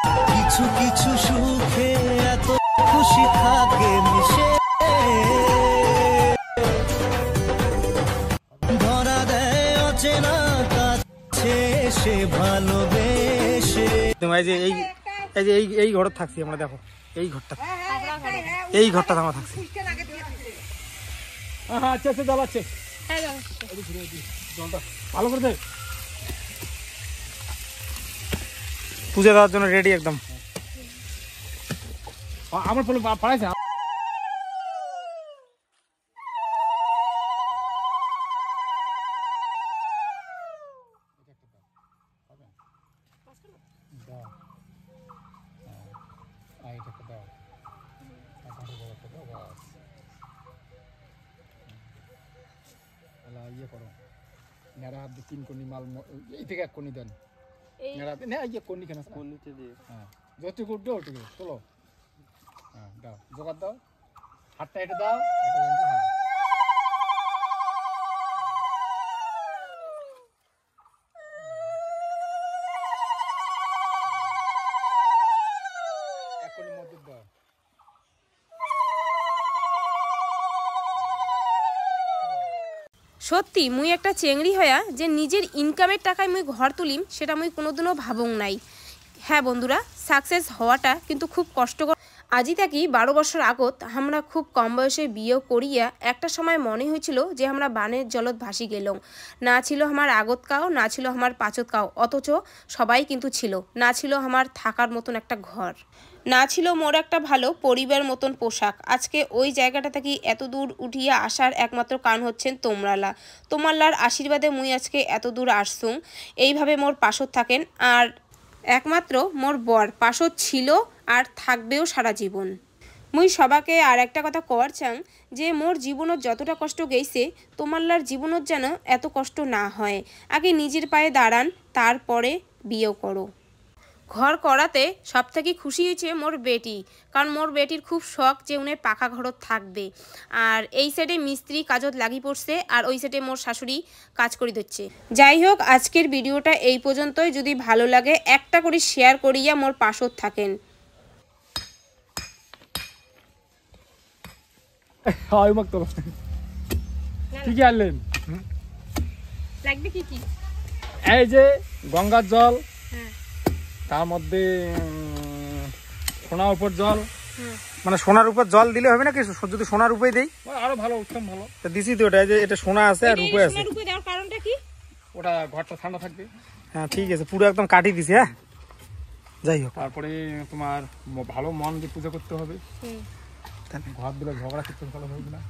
কিছু কিছু সুখে এত খুশি থাকে মিশে, ধরা দেয় অচেনা কাছে সে ভালোবেসে। এই ঘরে থাকছি আমরা, দেখো এই ঘরটা আমরা থাকছি। আচ্ছা আচ্ছা, জল আছে, জলটা ভালো করে দে। পূজা দেওয়ার জন্য রেডি একদম। আমার পাড়াইছে ইয়ে করো, নেড়া হাত দিয়ে 3 কোনি মাল, এই থেকে 1 কোনি দেন, নেড়া না ইয়ে কোনি কেন কোনিতে দিয়ে, হ্যাঁ যতটুকু উঠবে ওটুকু চলো, হ্যাঁ দাও, জোগাড় দাও, হাতটা এটা দাও, এটা দেন, হ্যাঁ 1 কোনি মধ্যে দাও। সত্যি মুই একটা চেংড়ি হয়া যে নিজের ইনকামের টাকায় মুই ঘর তুলিম, সেটা মুই কোনোদিনও ভাবং নাই। হ্যাঁ বন্ধুরা, সাকসেস হওয়াটা কিন্তু খুব কষ্টকর। আজি থাকি 12 বছর আগত আমরা খুব কম বয়সে বিয়ে করিয়া একটা সময় মনে হয়েছিল যে আমরা বানের জলত ভাসি গেলাম। না ছিল আমার আগত কাও, না ছিল আমার পাচত কাও, অথচ সবাই কিন্তু ছিল। না ছিল আমার থাকার মতন একটা ঘর, না ছিল মোর একটা ভালো পরিবার মতন পোশাক। আজকে ওই জায়গাটা থেকে এত দূর উঠিয়া আসার একমাত্র কারণ হচ্ছেন তোমারলার আশীর্বাদে মুই আজকে এত দূর আসছুং। এইভাবে মোর পাশত থাকেন, আর একমাত্র মোর বর পাশত ছিল আর থাকবেও সারা জীবন। মুই সবাকে আর একটা কথা কওয়ার চাং যে মোর জীবনত যতটা কষ্ট গেছে, তোমারলার জীবনত যেন এত কষ্ট না হয়। আগে নিজের পায়ে দাঁড়ান, তারপরে বিয়ে করো। ঘর করাতে সব থেকে খুশি হয়েছে মোর বেটি, কারণ মোর বেটির খুব শখ যে উনি পাকা ঘরত থাকবে। আর এই সাইডে মিস্ত্রি কাজত লাগি পড়ছে, আর ওই সাইডে মোর শাশুড়ি কাজ করে দিচ্ছে। যাই হোক, আজকের ভিডিওটা এই পর্যন্তই। যদি ভালো লাগে একটা করে শেয়ার করিয়া মোর পাশত থাকেন। কি কি আনলেন? লাগবে কি কি? এই যে গঙ্গার জল, তার মধ্যে সোনার উপর জল, মানে সোনার উপর জল দিলে হবে না কি? যদি সোনার রূপে দেই আরো ভালো, উত্তম ভালো। তো দিছি তো, ওটা যে এটা সোনা আছে আর রূপে আছে। সোনার রূপে দেওয়ার কারণটা কি? ওটা ঘরটা ঠান্ডা থাকবে। হ্যাঁ ঠিক আছে, পুরো একদম কাটি দিছি। হ্যাঁ যাই হোক, তারপরে তোমার ভালো মন দিয়ে পূজা করতে হবে। ঘর দিলে ঝগড়া করতে ভালো হবে না।